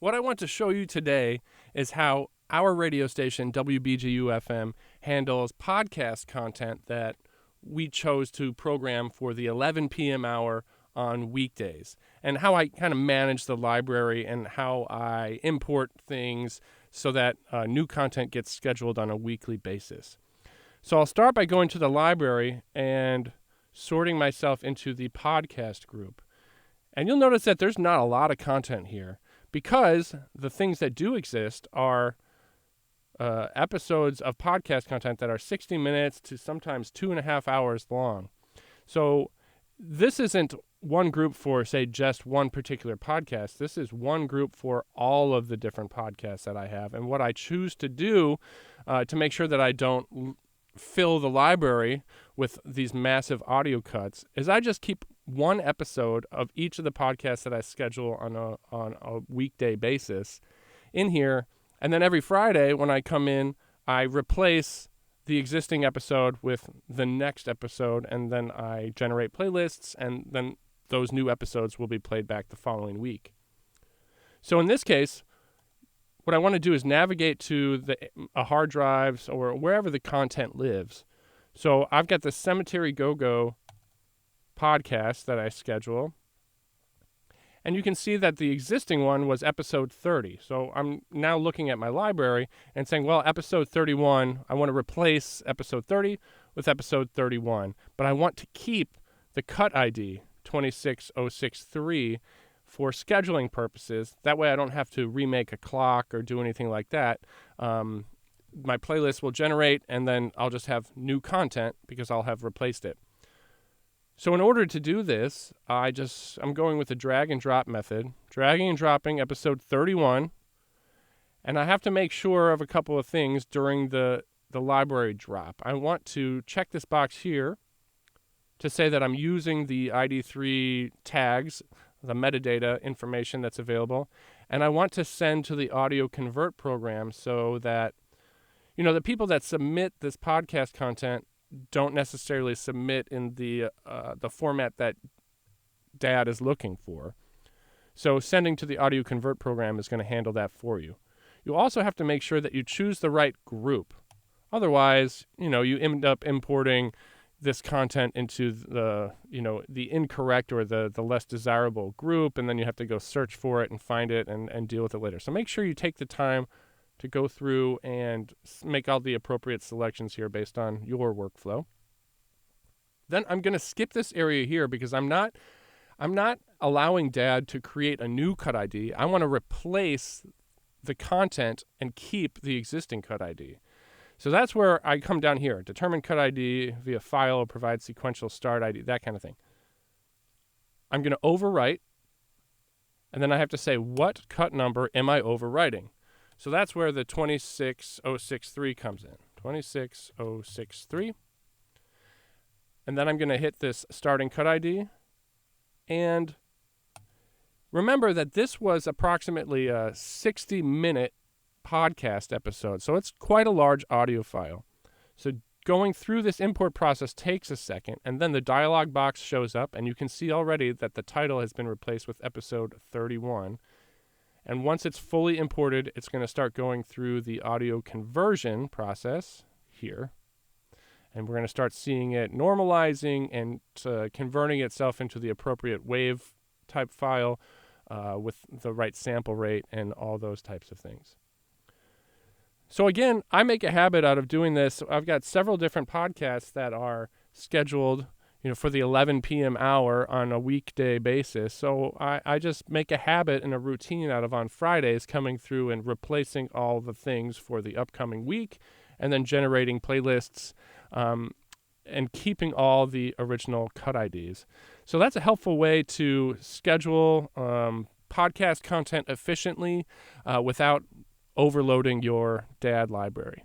What I want to show you today is how our radio station, WBGU-FM, handles podcast content that we chose to program for the 11 p.m. hour on weekdays, and how I kind of manage the library and how I import things so that new content gets scheduled on a weekly basis. So I'll start by going to the library and sorting myself into the podcast group. And you'll notice that there's not a lot of content here, because the things that do exist are episodes of podcast content that are 60 minutes to sometimes 2.5 hours long. So this isn't one group for, say, just one particular podcast. This is one group for all of the different podcasts that I have. And what I choose to do to make sure that I don't fill the library with these massive audio cuts is I just keep one episode of each of the podcasts that I schedule on a weekday basis in here, and then every Friday when I come in, I replace the existing episode with the next episode, and then I generate playlists, and then those new episodes will be played back the following week. So in this case, what I want to do is navigate to a hard drives or wherever the content lives. So I've got the Cemetery Go-Go podcast that I schedule. And you can see that the existing one was episode 30. So I'm now looking at my library and saying, well, episode 31, I want to replace episode 30 with episode 31. But I want to keep the cut ID 26063 for scheduling purposes. That way I don't have to remake a clock or do anything like that. My playlist will generate, and then I'll just have new content because I'll have replaced it. So in order to do this, I'm going with the drag and drop method, dragging and dropping episode 31, and I have to make sure of a couple of things during the library drop. I want to check this box here to say that I'm using the ID3 tags, the metadata information that's available, and I want to send to the audio convert program so that, the people that submit this podcast content don't necessarily submit in the format that Dad is looking for. So sending to the audio convert program is going to handle that for you. You also have to make sure that you choose the right group. Otherwise, you end up importing this content into the incorrect or the less desirable group, and then you have to go search for it and find it and deal with it later. So make sure you take the time to go through and make all the appropriate selections here based on your workflow. Then I'm going to skip this area here because I'm not allowing Dad to create a new cut ID. I want to replace the content and keep the existing cut ID. So that's where I come down here, determine cut ID via file or provide sequential start ID, that kind of thing. I'm going to overwrite, and then I have to say, what cut number am I overwriting? So that's where the 26063 comes in, 26063. And then I'm going to hit this starting cut ID. And remember that this was approximately a 60-minute podcast episode, so it's quite a large audio file. So going through this import process takes a second, and then the dialog box shows up, and you can see already that the title has been replaced with episode 31. And once it's fully imported, it's going to start going through the audio conversion process here. And we're going to start seeing it normalizing and converting itself into the appropriate wave type file with the right sample rate and all those types of things. So again, I make a habit out of doing this. I've got several different podcasts that are scheduled for the 11 p.m. hour on a weekday basis. So I just make a habit and a routine out of on Fridays coming through and replacing all the things for the upcoming week and then generating playlists and keeping all the original cut IDs. So that's a helpful way to schedule podcast content efficiently without overloading your Dad library.